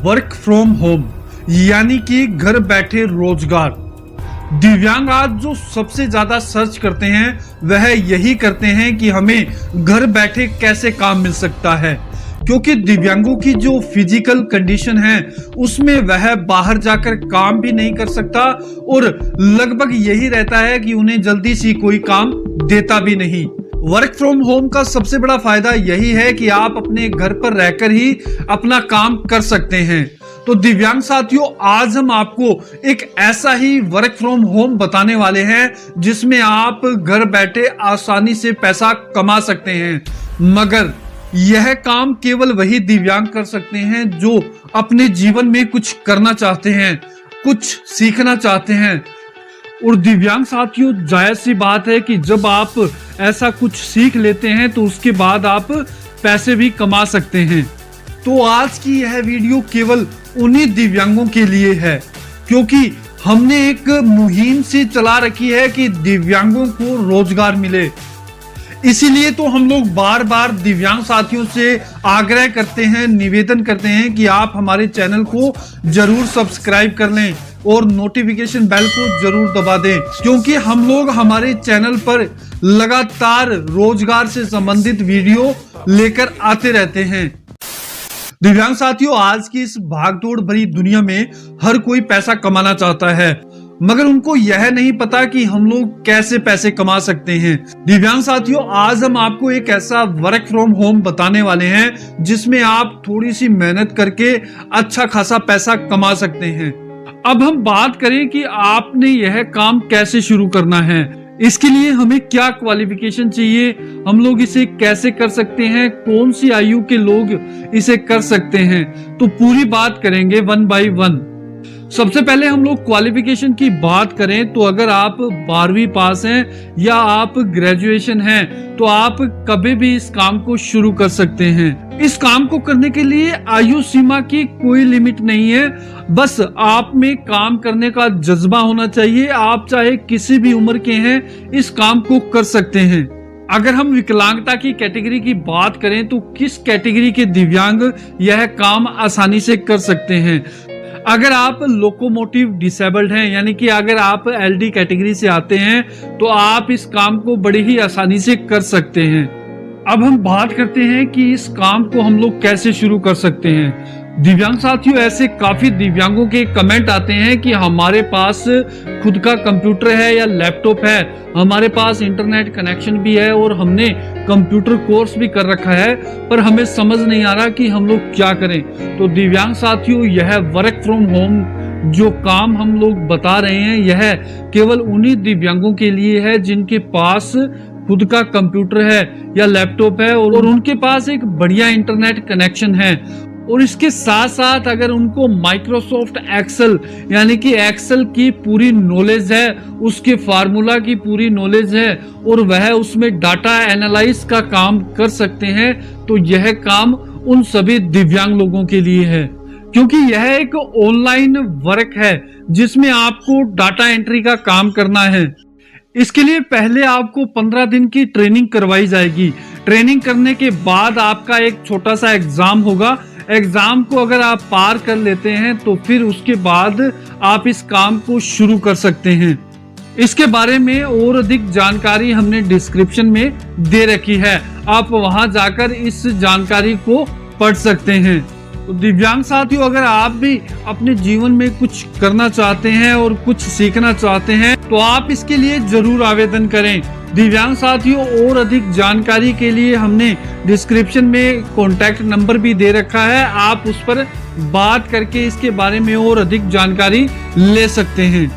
Work from home यानी कि घर बैठे रोजगार। दिव्यांग आज जो सबसे ज्यादा सर्च करते हैं वह यही करते हैं कि हमें घर बैठे कैसे काम मिल सकता है, क्योंकि दिव्यांगों की जो फिजिकल कंडीशन है उसमें वह बाहर जाकर काम भी नहीं कर सकता और लगभग यही रहता है कि उन्हें जल्दी से कोई काम देता भी नहीं। वर्क फ्रॉम होम का सबसे बड़ा फायदा यही है कि आप अपने घर पर रहकर ही अपना काम कर सकते हैं। तो दिव्यांग साथियों, आज हम आपको एक ऐसा ही वर्क फ्रॉम होम बताने वाले हैं जिसमें आप घर बैठे आसानी से पैसा कमा सकते हैं, मगर यह काम केवल वही दिव्यांग कर सकते हैं जो अपने जीवन में कुछ करना चाहते हैं, कुछ सीखना चाहते हैं। और दिव्यांग साथियों, जायज सी बात है कि जब आप ऐसा कुछ सीख लेते हैं तो उसके बाद आप पैसे भी कमा सकते हैं। तो आज की यह वीडियो केवल उन्हीं दिव्यांगों के लिए है, क्योंकि हमने एक मुहिम से चला रखी है कि दिव्यांगों को रोजगार मिले। इसीलिए तो हम लोग बार बार दिव्यांग साथियों से आग्रह करते हैं, निवेदन करते हैं कि आप हमारे चैनल को जरूर सब्सक्राइब कर लें और नोटिफिकेशन बेल को जरूर दबा दें, क्योंकि हम लोग हमारे चैनल पर लगातार रोजगार से संबंधित वीडियो लेकर आते रहते हैं। दिव्यांग साथियों, आज की इस भागदौड़ भरी दुनिया में हर कोई पैसा कमाना चाहता है, मगर उनको यह नहीं पता कि हम लोग कैसे पैसे कमा सकते हैं। दिव्यांग साथियों, आज हम आपको एक ऐसा वर्क फ्रॉम होम बताने वाले हैं जिसमें आप थोड़ी सी मेहनत करके अच्छा खासा पैसा कमा सकते हैं। अब हम बात करें कि आपने यह काम कैसे शुरू करना है, इसके लिए हमें क्या क्वालिफिकेशन चाहिए, हम लोग इसे कैसे कर सकते हैं, कौन सी आयु के लोग इसे कर सकते हैं, तो पूरी बात करेंगे वन बाय वन। सबसे पहले हम लोग क्वालिफिकेशन की बात करें तो अगर आप 12वीं पास हैं या आप ग्रेजुएशन हैं तो आप कभी भी इस काम को शुरू कर सकते हैं। इस काम को करने के लिए आयु सीमा की कोई लिमिट नहीं है, बस आप में काम करने का जज्बा होना चाहिए। आप चाहे किसी भी उम्र के हैं इस काम को कर सकते हैं। अगर हम विकलांगता की कैटेगरी की बात करें तो किस कैटेगरी के दिव्यांग यह काम आसानी से कर सकते हैं। अगर आप लोकोमोटिव डिसेबल्ड हैं, यानी कि अगर आप एलडी कैटेगरी से आते हैं तो आप इस काम को बड़ी ही आसानी से कर सकते हैं। अब हम बात करते हैं कि इस काम को हम लोग कैसे शुरू कर सकते हैं। दिव्यांग साथियों, ऐसे काफी दिव्यांगों के कमेंट आते हैं कि हमारे पास खुद का कंप्यूटर है या लैपटॉप है, हमारे पास इंटरनेट कनेक्शन भी है और हमने कंप्यूटर कोर्स भी कर रखा है, पर हमें समझ नहीं आ रहा कि हम लोग क्या करें। तो दिव्यांग साथियों, यह वर्क फ्रॉम होम जो काम हम लोग बता रहे हैं यह केवल उन्हीं दिव्यांगों के लिए है जिनके पास खुद का कंप्यूटर है या लैपटॉप है और उनके पास एक बढ़िया इंटरनेट कनेक्शन है। और इसके साथ साथ अगर उनको माइक्रोसॉफ्ट एक्सेल यानी कि एक्सेल की पूरी नॉलेज है, उसके फार्मूला की पूरी नॉलेज है और वह उसमें डाटा एनालाइज का काम कर सकते हैं, तो यह काम उन सभी दिव्यांग लोगों के लिए है, क्योंकि यह एक ऑनलाइन वर्क है जिसमें आपको डाटा एंट्री का काम करना है। इसके लिए पहले आपको 15 दिन की ट्रेनिंग करवाई जाएगी। ट्रेनिंग करने के बाद आपका एक छोटा सा एग्जाम होगा। एग्जाम को अगर आप पार कर लेते हैं तो फिर उसके बाद आप इस काम को शुरू कर सकते हैं। इसके बारे में और अधिक जानकारी हमने डिस्क्रिप्शन में दे रखी है, आप वहां जाकर इस जानकारी को पढ़ सकते हैं। तो दिव्यांग साथियों, अगर आप भी अपने जीवन में कुछ करना चाहते हैं और कुछ सीखना चाहते हैं तो आप इसके लिए जरूर आवेदन करें। दिव्यांग साथियों, और अधिक जानकारी के लिए हमने डिस्क्रिप्शन में कॉन्टैक्ट नंबर भी दे रखा है, आप उस पर बात करके इसके बारे में और अधिक जानकारी ले सकते हैं।